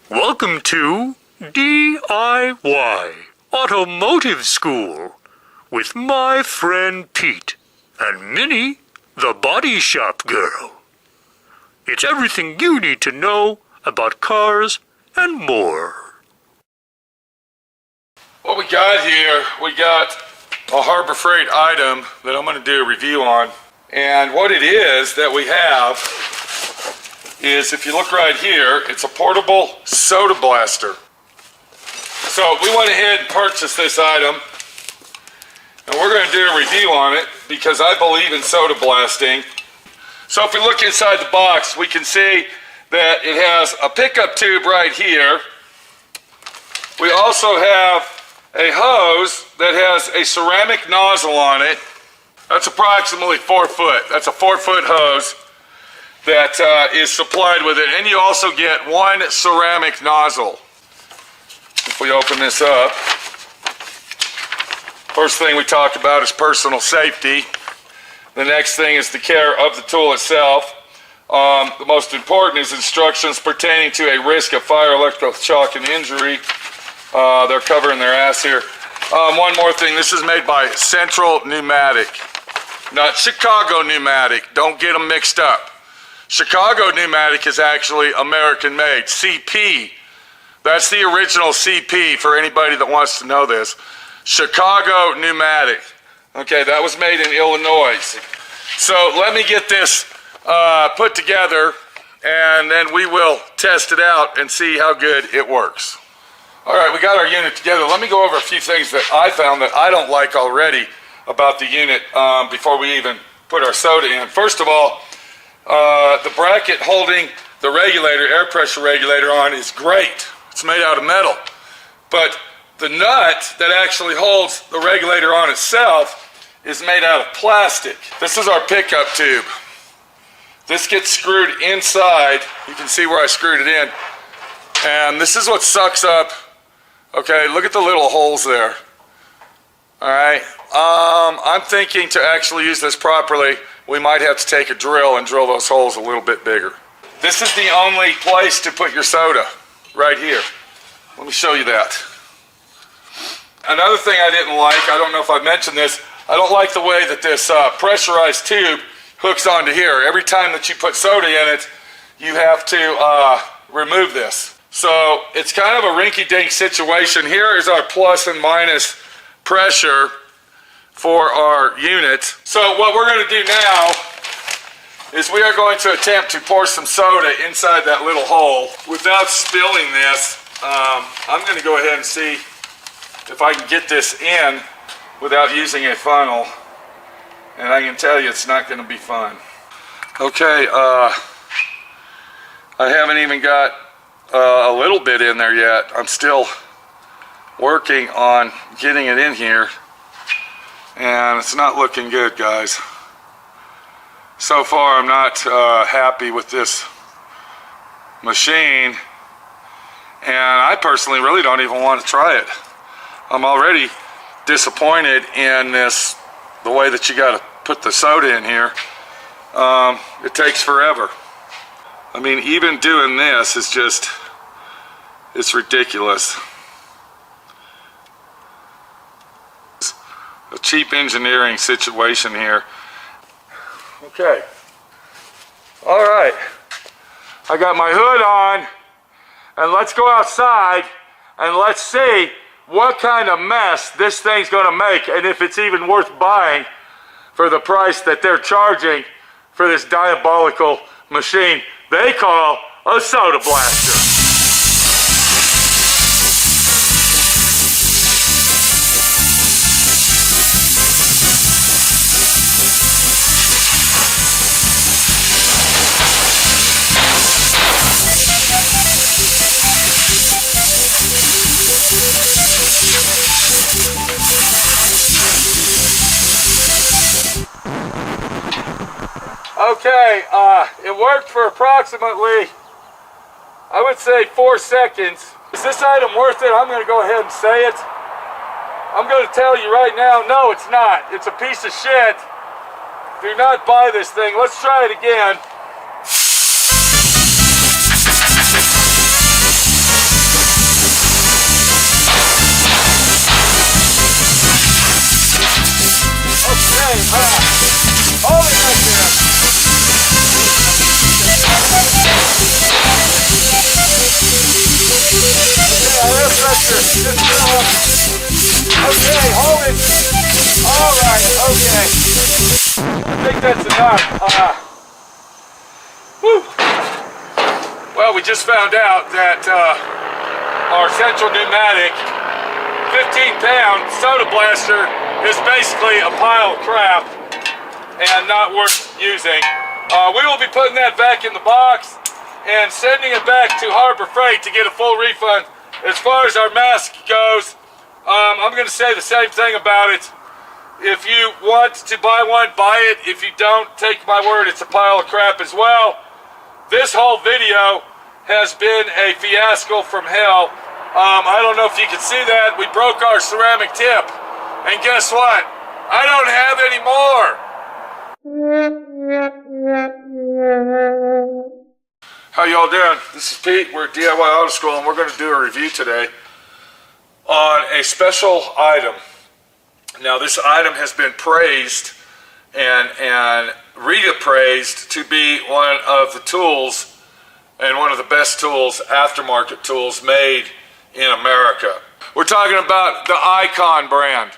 Welcome to D.I.Y. Automotive School with my friend Pete and Minnie, the body shop girl. It's everything you need to know about cars and more. What we got here, we got a Harbor Freight item that I'm going to do a review on. And what it is that we have is, if you look right here, it's a portable soda blaster. So we went ahead and purchased this item, and we're going to do a review on it because I believe in soda blasting. So if we look inside the box, we can see that it has a pickup tube right here. We also have a hose that has a ceramic nozzle on it. That's approximately 4 foot. That's a 4-foot hose that is supplied with it. And you also get one ceramic nozzle. If we open this up, first thing we talk about is personal safety. The next thing is the care of the tool itself. The most important is instructions pertaining to a risk of fire, electrical shock, and injury. They're covering their ass here. One more thing, this is made by Central Pneumatic, not Chicago Pneumatic. Don't get them mixed up. Chicago Pneumatic is actually American made. CP, that's the original CP for anybody that wants to know this. Chicago Pneumatic. Okay, that was made in Illinois. So let me get this put together, and then we will test it out and see how good it works. All right, we got our unit together. Let me go over a few things that I found that I don't like already about the unit before we even put our soda in. First of all, the bracket holding the regulator, air pressure regulator on is great. It's made out of metal. But the nut that actually holds the regulator on itself is made out of plastic. This is our pickup tube. This gets screwed inside. You can see where I screwed it in. And this is what sucks up. Okay, look at the little holes there. All right, I'm thinking to actually use this properly, we might have to take a drill and drill those holes a little bit bigger. This is the only place to put your soda, right here. Let me show you that. Another thing I didn't like, I don't know if I mentioned this, I don't like the way that this pressurized tube hooks onto here. Every time that you put soda in it, you have to remove this. So it's kind of a rinky-dink situation. Here is our plus and minus pressure for our unit. So what we're going to do now is we are going to attempt to pour some soda inside that little hole without spilling this. I'm going to go ahead and see if I can get this in without using a funnel, and I can tell you it's not going to be fun. Okay, I haven't even got a little bit in there yet. I'm still working on getting it in here, and it's not looking good, guys. So far I'm not happy with this machine, and I personally really don't even want to try it. I'm already disappointed in this, the way that you got to put the soda in here. It takes forever. I mean, even doing this is just, it's ridiculous. It's a cheap engineering situation here. Okay. All right. I got my hood on, and let's go outside and let's see what kind of mess this thing's going to make, and if it's even worth buying for the price that they're charging for this diabolical machine they call a soda blaster. Okay, it worked for approximately, I would say, 4 seconds. Is this item worth it? I'm going to go ahead and say it. I'm going to tell you right now, no, it's not. It's a piece of shit. Do not buy this thing. Let's try it again. God. Whew. Well, we just found out that our central pneumatic 15-pound soda blaster is basically a pile of crap and not worth using. We will be putting that back in the box and sending it back to Harbor Freight to get a full refund. As far as our mask goes, I'm going to say the same thing about it. If you want to buy one, buy it. If you don't, take my word, it's a pile of crap as well. This whole video has been a fiasco from hell. I don't know if you can see that. We broke our ceramic tip. And guess what? I don't have any more. How y'all doing? This is Pete. We're at D.I.Y Auto School, and we're going to do a review today on a special item. Now, this item has been praised and reappraised to be one of the tools and one of the best tools, aftermarket tools, made in America. We're talking about the Icon brand.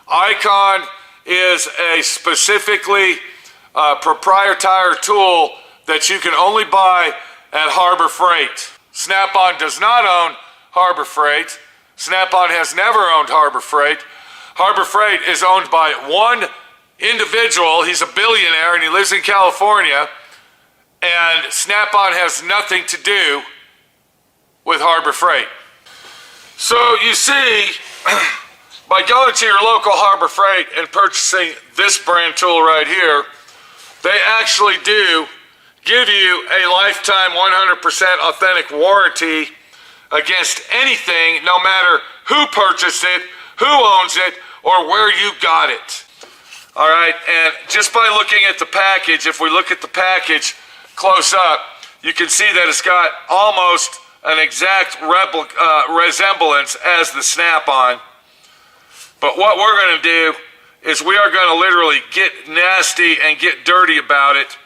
Icon is a specifically proprietary tool that you can only buy at Harbor Freight. Snap-on does not own Harbor Freight. Snap-on has never owned Harbor Freight. Harbor Freight is owned by one individual. He's a billionaire and he lives in California. And Snap-on has nothing to do with Harbor Freight. So you see, by going to your local Harbor Freight and purchasing this brand tool right here, they actually do give you a lifetime 100% authentic warranty against anything, no matter who purchased it, who owns it, or where you got it. All right, and just by looking at the package, if we look at the package close up, you can see that it's got almost an exact resemblance as the Snap-on. But what we're going to do is we are going to literally get nasty and get dirty about it,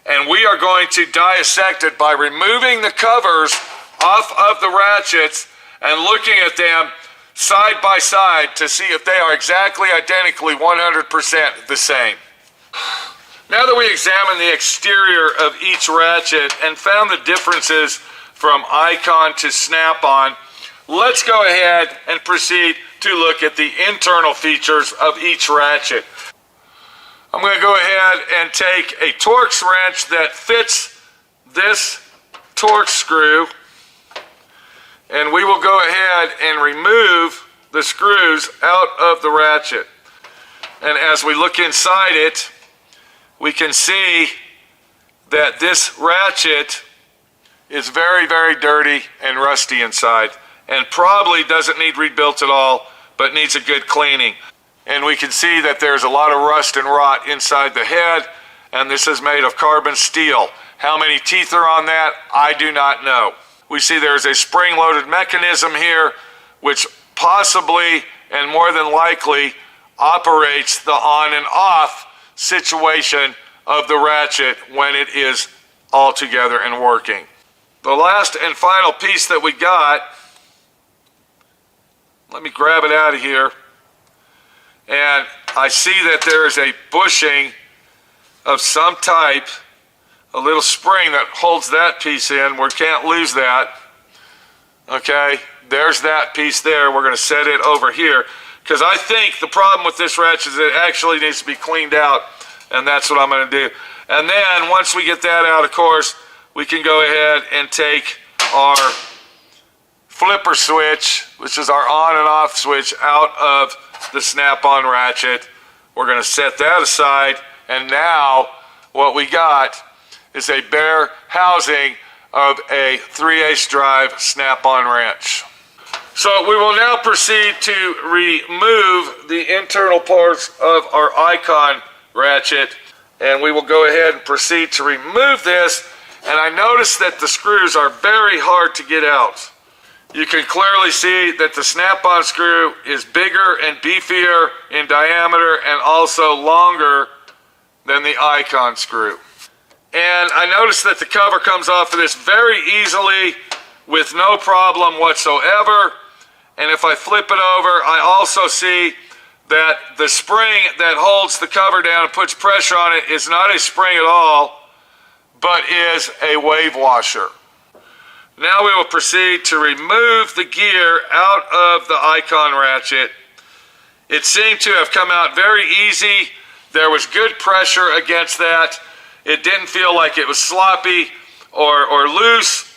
and we are going to dissect it by removing the covers off of the ratchets and looking at them side by side to see if they are exactly identically 100% the same. Now that we examined the exterior of each ratchet and found the differences from Icon to Snap-on, let's go ahead and proceed to look at the internal features of each ratchet. I'm going to go ahead and take a Torx wrench that fits this Torx screw, and we will go ahead and remove the screws out of the ratchet. And as we look inside it, we can see that this ratchet is very, very dirty and rusty inside, and probably doesn't need rebuilt at all, but needs a good cleaning. And we can see that there's a lot of rust and rot inside the head, and this is made of carbon steel. How many teeth are on that? I do not know. We see there's a spring-loaded mechanism here, which possibly and more than likely operates the on and off situation of the ratchet when it is all together and working. The last and final piece that we got, let me grab it out of here, and I see that there is a bushing of some type, a little spring that holds that piece in. We can't lose that. Okay, there's that piece there. We're going to set it over here, because I think the problem with this ratchet is it actually needs to be cleaned out, and that's what I'm going to do. And then once we get that out, of course, we can go ahead and take our flipper switch, which is our on and off switch, out of the Snap-on ratchet. We're going to set that aside, and now what we got is a bare housing of a 3/8 drive Snap-on wrench. So we will now proceed to remove the internal parts of our Icon ratchet, and we will go ahead and proceed to remove this. And I notice that the screws are very hard to get out. You can clearly see that the Snap-on screw is bigger and beefier in diameter and also longer than the Icon screw. And I notice that the cover comes off of this very easily with no problem whatsoever. And if I flip it over, I also see that the spring that holds the cover down and puts pressure on it is not a spring at all, but is a wave washer. Now we will proceed to remove the gear out of the icon ratchet. It seemed to have come out very easy. There was good pressure against that. It didn't feel like it was sloppy or loose,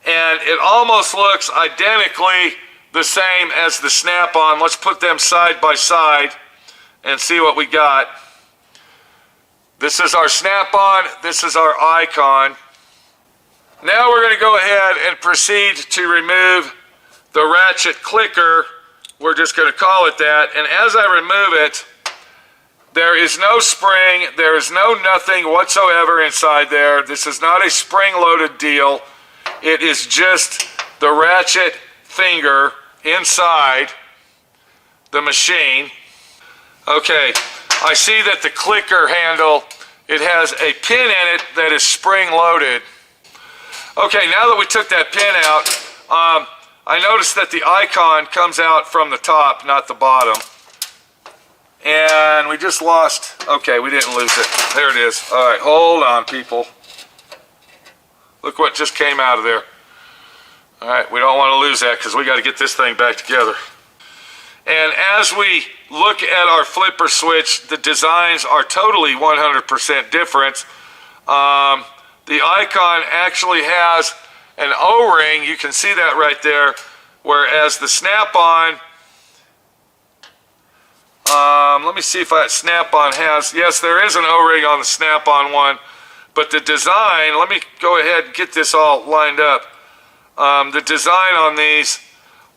and it almost looks identically the same as the snap-on. Let's put them side by side and see what we got. This is our snap-on, this is our icon. Now we're going to go ahead and proceed to remove the ratchet clicker. We're just going to call it that. And as I remove it, there is no spring, there is no nothing whatsoever inside there. This is not a spring-loaded deal. It is just the ratchet finger inside the machine. Okay, I see that the clicker handle, it has a pin in it that is spring-loaded. Okay, now that we took that pin out, I noticed that the icon comes out from the top, not the bottom. And we just lost, okay, we didn't lose it. There it is. All right, hold on, people. Look what just came out of there. All right, we don't want to lose that because we got to get this thing back together. And as we look at our flipper switch, the designs are totally 100% different. The icon actually has an O-ring, you can see that right there, whereas the snap-on, let me see if that snap-on has, yes, there is an O-ring on the snap-on one, but the design, let me go ahead and get this all lined up. The design on these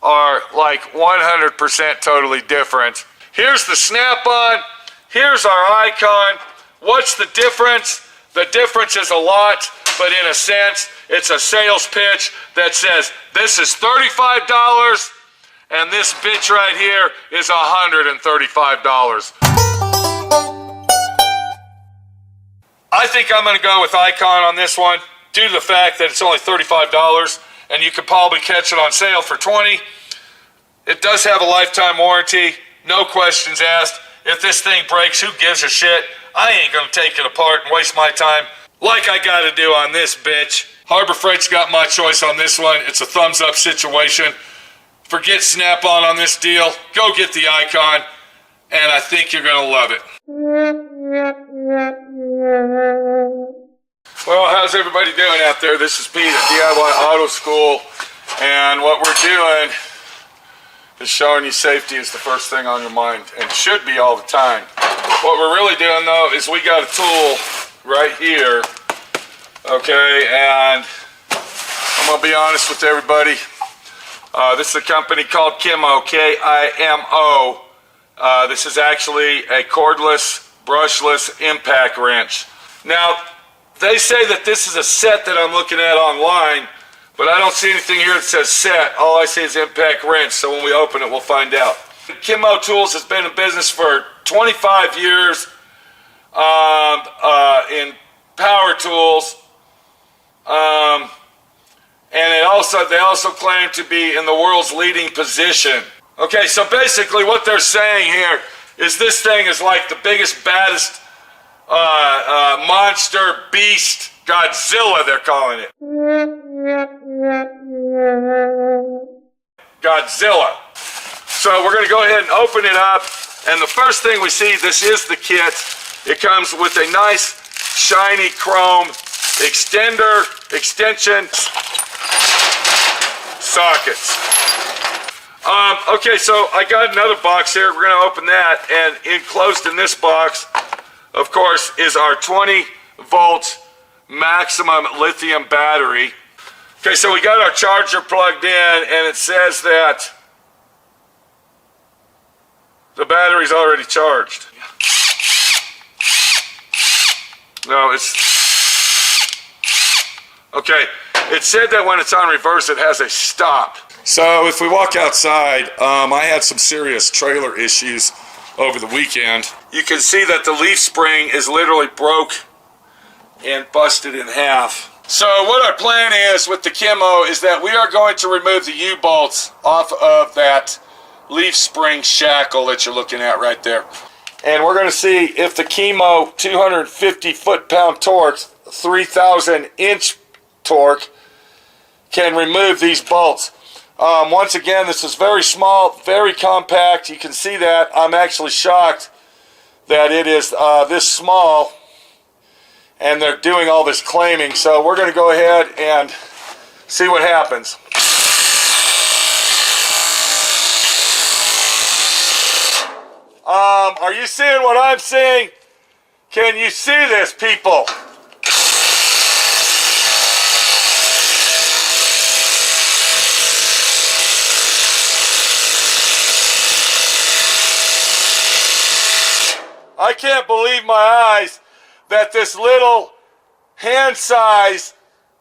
are like 100% totally different. Here's the snap-on, here's our icon. What's the difference? The difference is a lot, but in a sense, it's a sales pitch that says, this is $35, and this bitch right here is $135. I think I'm gonna go with icon on this one, due to the fact that it's only $35, and you could probably catch it on sale for $20. It does have a lifetime warranty, no questions asked. If this thing breaks, who gives a shit? I ain't gonna take it apart and waste my time like I gotta do on this bitch. Harbor Freight's got my choice on this one. It's a thumbs up situation. Forget Snap-on on this deal. Go get the icon, and I think you're gonna love it. Well, how's everybody doing out there? This is Pete at D.I.Y Auto School, and what we're doing is showing you safety is the first thing on your mind, and should be all the time. What we're really doing though is we got a tool right here, okay, and I'm gonna be honest with everybody. This is a company called Kimo, K-I-M-O. This is actually a cordless, brushless impact wrench. Now, they say that this is a set that I'm looking at online, but I don't see anything here that says set. All I see is impact wrench, so when we open it, we'll find out. Kimo Tools has been in business for 25 years in power tools, and they also claim to be in the world's leading position. Okay, so basically what they're saying here is this thing is like the biggest, baddest monster, beast, Godzilla, they're calling it. Godzilla. So we're going to go ahead and open it up, and the first thing we see, this is the kit. It comes with a nice shiny chrome extension sockets. Okay, so I got another box here. We're going to open that, and enclosed in this box, of course, is our 20-volt maximum lithium battery. Okay, so we got our charger plugged in, and it says that the battery's already charged. No, it's... Okay, it said that when it's on reverse, it has a stop. So if we walk outside, I had some serious trailer issues over the weekend. You can see that the leaf spring is literally broke and busted in half. So what our plan is with the Kimo is that we are going to remove the U-bolts off of that leaf spring shackle that you're looking at right there. And we're going to see if the Kimo 250 foot-pound torque, 3,000 inch torque can remove these bolts. Once again, this is very small, very compact. You can see that. I'm actually shocked that it is this small, and they're doing all this claiming. So we're going to go ahead and see what happens. Are you seeing what I'm seeing? Can you see this, people? I can't believe my eyes that this little hand-size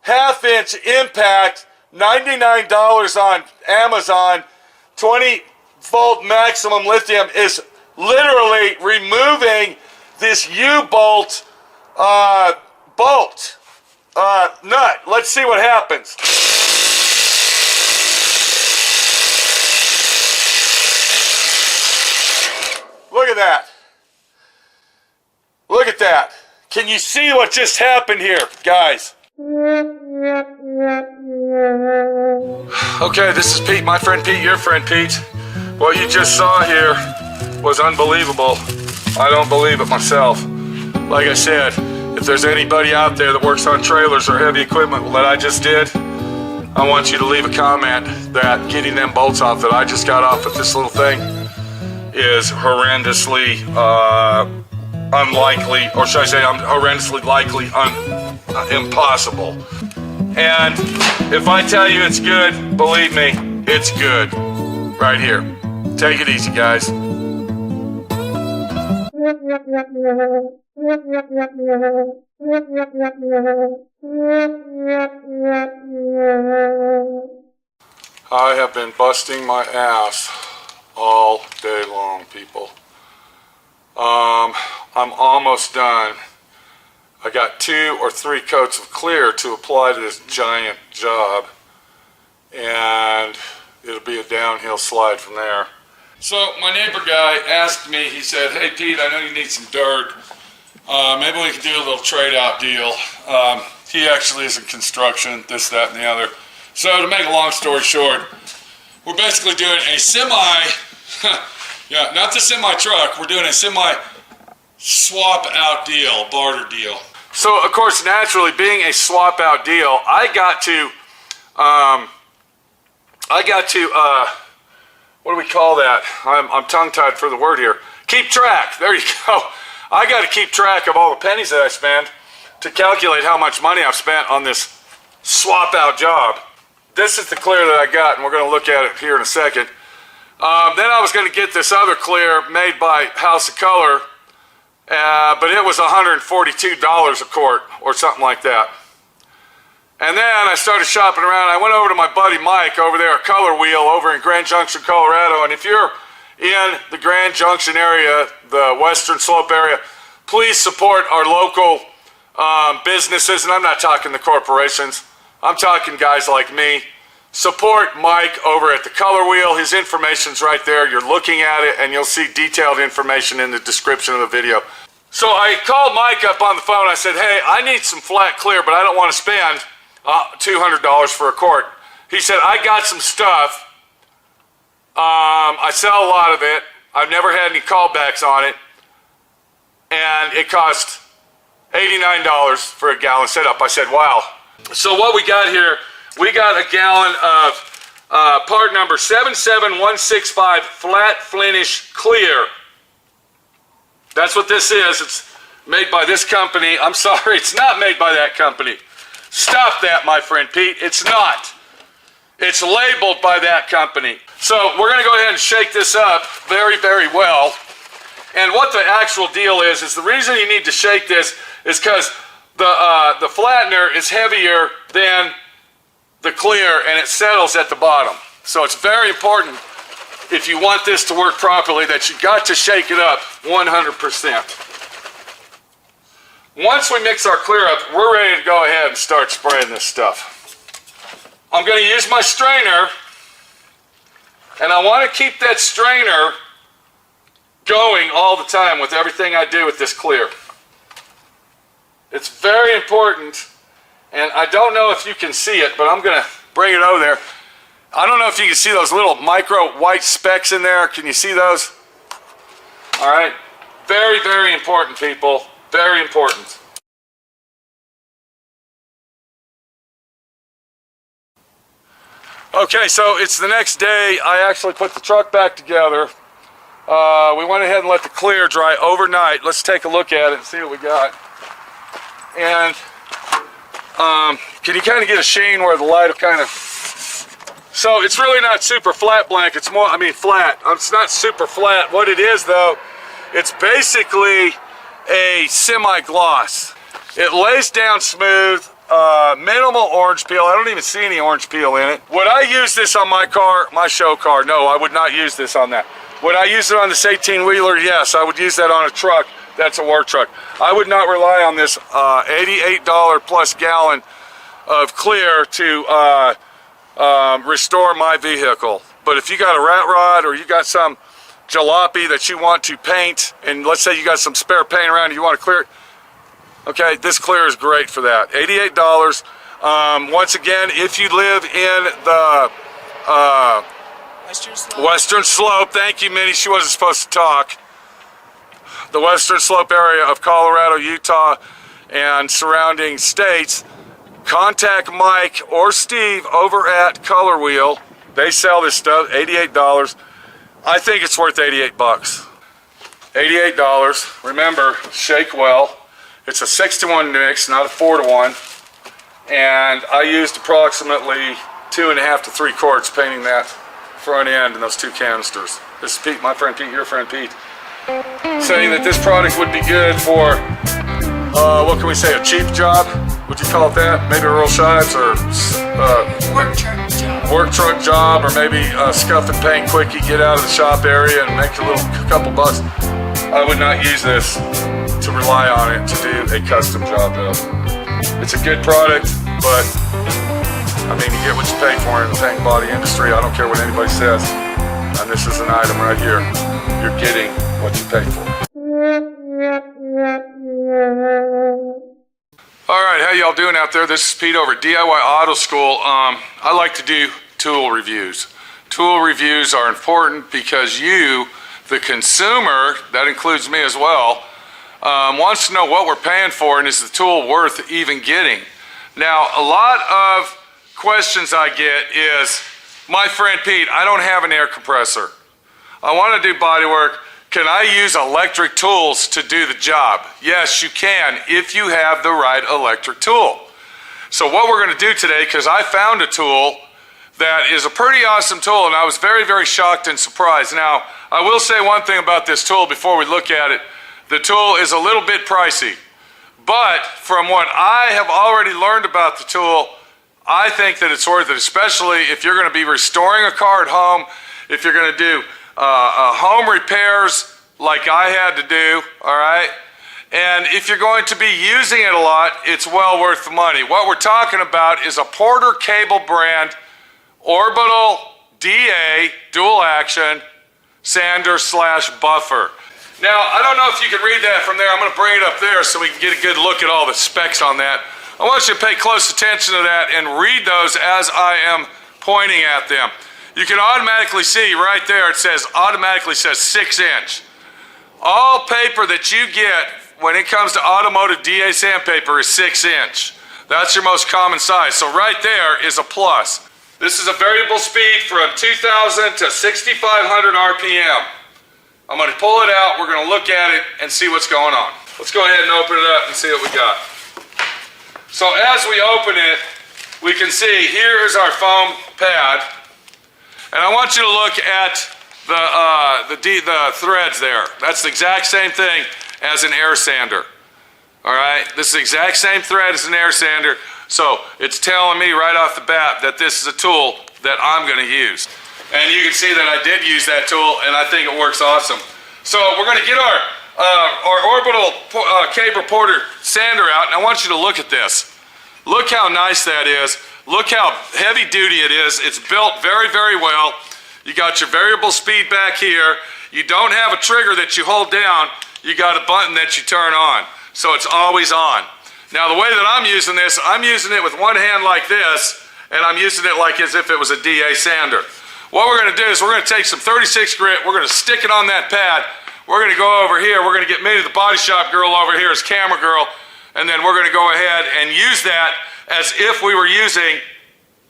half-inch impact, $99 on Amazon, 20-volt maximum lithium, is literally removing this U-bolt nut. Let's see what happens. Look at that. Look at that. Can you see what just happened here, guys? Okay, this is Pete, my friend Pete, your friend Pete. What you just saw here was unbelievable. I don't believe it myself. Like I said, if there's anybody out there that works on trailers or heavy equipment that I just did, I want you to leave a comment that getting them bolts off that I just got off with this little thing is horrendously unlikely, or should I say horrendously likely impossible. And if I tell you it's good, believe me, it's good. Right here. Take it easy, guys. I have been busting my ass all day long, people. I'm almost done. I got 2 or 3 coats of clear to apply to this giant job, and it'll be a downhill slide from there. So my neighbor guy asked me, he said, "Hey Pete, I know you need some dirt. Maybe we can do a little trade-out deal." He actually is in construction, this, that, and the other. So to make a long story short, we're basically doing a semi, yeah, not the semi-truck, we're doing a semi-swap-out deal, barter deal. So, of course, naturally, being a swap-out deal, I got to, what do we call that? I'm tongue-tied for the word here. Keep track. There you go. I got to keep track of all the pennies that I spend to calculate how much money I've spent on this swap-out job. This is the clear that I got, and we're going to look at it here in a second. Then I was going to get this other clear made by House of Color, but it was $142 a quart or something like that. And then I started shopping around. I went over to my buddy Mike over there at Color Wheel over in Grand Junction, Colorado. And if you're in the Grand Junction area, the Western Slope area, please support our local businesses. And I'm not talking the corporations. I'm talking guys like me. Support Mike over at the Color Wheel. His information's right there. You're looking at it, and you'll see detailed information in the description of the video. So I called Mike up on the phone. I said, "Hey, I need some flat clear, but I don't want to spend $200 for a quart." He said, "I got some stuff. I sell a lot of it. I've never had any callbacks on it. And it cost $89 for a gallon setup." I said, "Wow." So what we got here, we got a gallon of part number 77165 flat finish clear. That's what this is. It's made by this company. I'm sorry, it's not made by that company. Stop that, my friend Pete. It's not. It's labeled by that company. So we're going to go ahead and shake this up very, very well. And what the actual deal is the reason you need to shake this is because the flattener is heavier than the clear, and it settles at the bottom. So it's very important, if you want this to work properly, that you got to shake it up 100%. Once we mix our clear up, we're ready to go ahead and start spraying this stuff. I'm going to use my strainer And I want to keep that strainer going all the time with everything I do with this clear. It's very important, and I don't know if you can see it, but I'm going to bring it over there. I don't know if you can see those little micro white specks in there. Can you see those? All right. Very, very important, people. Very important. Okay, so it's the next day. I actually put the truck back together. We went ahead and let the clear dry overnight. Let's take a look at it and see what we got. And can you kind of get a sheen where the light will kind of... So it's really not super flat blank. It's more, flat. It's not super flat. What it is, though, it's basically a semi-gloss. It lays down smooth. Minimal orange peel. I don't even see any orange peel in it. Would I use this on my car, my show car? No, I would not use this on that. Would I use it on this 18-wheeler? Yes, I would use that on a truck. That's a work truck. I would not rely on this $88 plus gallon of clear to restore my vehicle. But if you got a rat rod or you got some jalopy that you want to paint, and let's say you got some spare paint around and you want to clear it, okay, this clear is great for that. $88. Once again, if you live in the Western Slope, thank you, Minnie, she wasn't supposed to talk. The Western Slope area of Colorado, Utah, and surrounding states, contact Mike or Steve over at Color Wheel. They sell this stuff, $88. I think it's worth 88 bucks. $88. Remember, shake well. It's a 6-to-1 mix, not a 4-to-1. And I used approximately 2.5 to 3 quarts painting that front end and those 2 canisters. This is Pete, my friend Pete, your friend Pete, saying that this product would be good for, what can we say, a cheap job? Would you call it that? Maybe a Earl Shives or work truck job, or maybe scuff and paint quickie, get out of the shop area and make a couple bucks. I would not use this to rely on it to do a custom job though. It's a good product, but you get what you pay for in the paint and body industry. I don't care what anybody says. And this is an item right here. You're getting what you pay for. Alright, how y'all doing out there? This is Pete over at D.I.Y. Auto School. I like to do tool reviews. Tool reviews are important because you, the consumer, that includes me as well, wants to know what we're paying for and is the tool worth even getting. Now, a lot of questions I get is, my friend Pete, I don't have an air compressor. I want to do body work. Can I use electric tools to do the job? Yes, you can if you have the right electric tool. So what we're going to do today, because I found a tool that is a pretty awesome tool, and I was very, very shocked and surprised. Now, I will say one thing about this tool before we look at it. The tool is a little bit pricey, but from what I have already learned about the tool, I think that it's worth it, especially if you're going to be restoring a car at home, if you're going to do home repairs like I had to do, all right? And if you're going to be using it a lot, it's well worth the money. What we're talking about is a Porter Cable brand Orbital DA dual action sander / buffer. Now, I don't know if you can read that from there. I'm going to bring it up there so we can get a good look at all the specs on that. I want you to pay close attention to that and read those as I am pointing at them. You can automatically see right there, it says, automatically says 6-inch. All paper that you get when it comes to automotive DA sandpaper is 6-inch. That's your most common size. So right there is a plus. This is a variable speed from 2,000 to 6,500 RPM. I'm going to pull it out, we're going to look at it and see what's going on. Let's go ahead and open it up and see what we got. So as we open it, we can see here is our foam pad. And I want you to look at the threads there. That's the exact same thing as an air sander. All right, this is the exact same thread as an air sander. So it's telling me right off the bat that this is a tool that I'm going to use. And you can see that I did use that tool, and I think it works awesome. So we're going to get our Orbital Cable Porter sander out, and I want you to look at this. Look how nice that is. Look how heavy duty it is. It's built very, very well. You got your variable speed back here. You don't have a trigger that you hold down. You got a button that you turn on. So it's always on. Now the way that I'm using this, I'm using it with one hand like this, and I'm using it like as if it was a DA sander. What we're gonna do is we're gonna take some 36 grit, we're gonna stick it on that pad, we're gonna go over here, we're gonna get Minnie the body shop girl over here as camera girl, and then we're gonna go ahead and use that as if we were using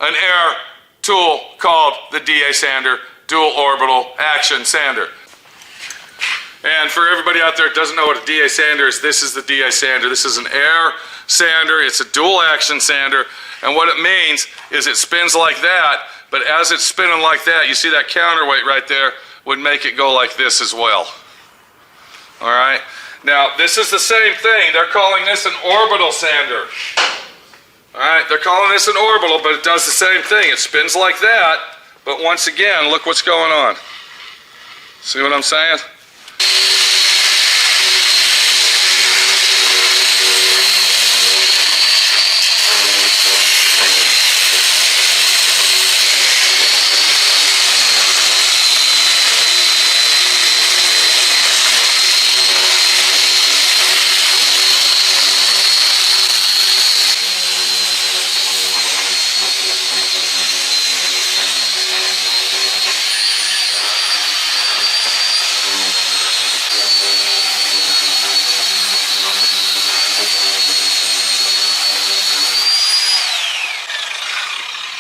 an air tool called the DA sander, dual orbital action sander. And for everybody out there that doesn't know what a DA sander is, this is the DA sander. This is an air sander, it's a dual action sander, and what it means is it spins like that, but as it's spinning like that, you see that counterweight right there would make it go like this as well. All right, now this is the same thing. They're calling this an orbital sander. All right, they're calling this an orbital, but it does the same thing. It spins like that, but once again, look what's going on. See what I'm saying?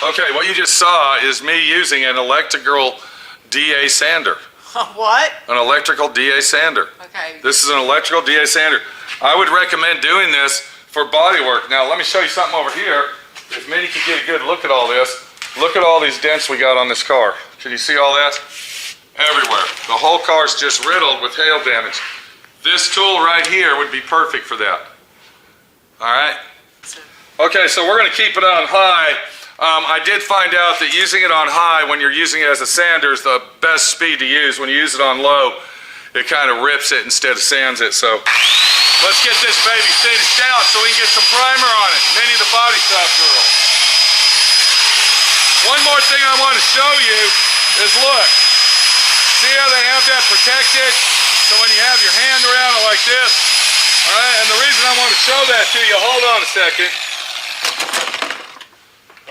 Okay, what you just saw is me using an electrical DA sander. What? An electrical DA sander. Okay. This is an electrical DA sander. I would recommend doing this for body work. Now, let me show you something over here. If Minnie could get a good look at all this. Look at all these dents we got on this car. Can you see all that? Everywhere. The whole car's just riddled with hail damage. This tool right here would be perfect for that. All right? Okay, so we're going to keep it on high. I did find out that using it on high when you're using it as a sander is the best speed to use. When you use it on low, it kind of rips it instead of sands it. So let's get this baby finished out so we can get some primer on it. Minnie the body shop girl. One more thing I want to show you is look. See how they have that protected? So when you have your hand around it like this, all right, and the reason I want to show that to you, hold on a second.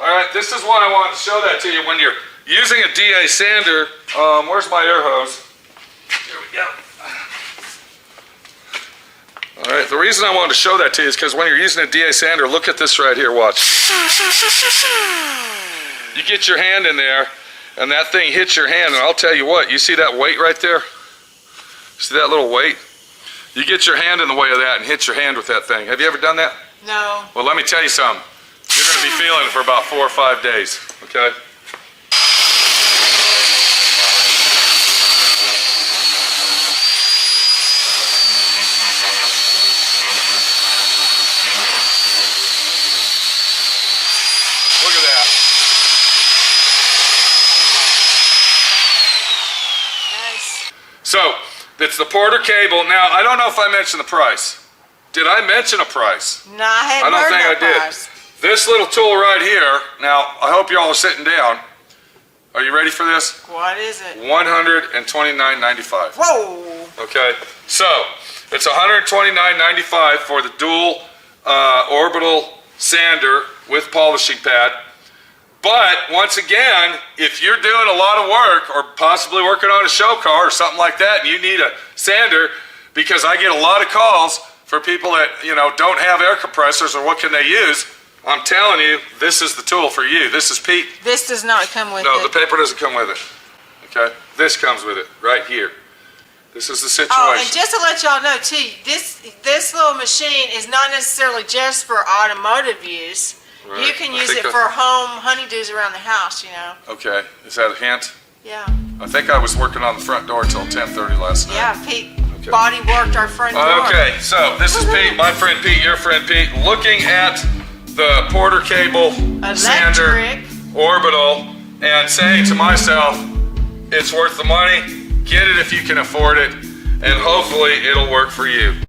All right, this is why I want to show that to you. When you're using a DA sander, where's my air hose? Here we go. All right, the reason I wanted to show that to you is because when you're using a DA sander, look at this right here, watch. You get your hand in there, and that thing hits your hand, and I'll tell you what, you see that weight right there? See that little weight? You get your hand in the way of that and hit your hand with that thing. Have you ever done that? No. Well, let me tell you something. You're going to be feeling it for about 4 or 5 days, okay? Look at that. Nice. So, it's the Porter cable. Now, I don't know if I mentioned the price. Did I mention a price? No, I hadn't I don't think heard I that did. price. This little tool right here, now, I hope you all are sitting down. Are you ready for this? What is it? $129.95. Whoa! Okay, so it's $129.95 for the dual orbital sander with polishing pad. But once again, if you're doing a lot of work or possibly working on a show car or something like that, and you need a sander, because I get a lot of calls for people that don't have air compressors or what can they use. I'm telling you, this is the tool for you. This is Pete. This does not come with it. No, the paper doesn't come with it. Okay, this comes with it right here. This is the situation. Oh, and just to let y'all know too, this little machine is not necessarily just for automotive use. Right. You can use it for home honeydews around the house, Okay, is that a hint? Yeah. I think I was working on the front door till 10:30 last night. Yeah, Pete body worked our front door. Okay, so this is Pete, my friend Pete, your friend Pete, looking at the Porter cable sander orbital and saying to myself, it's worth the money. Get it if you can afford it, and hopefully it'll work for you.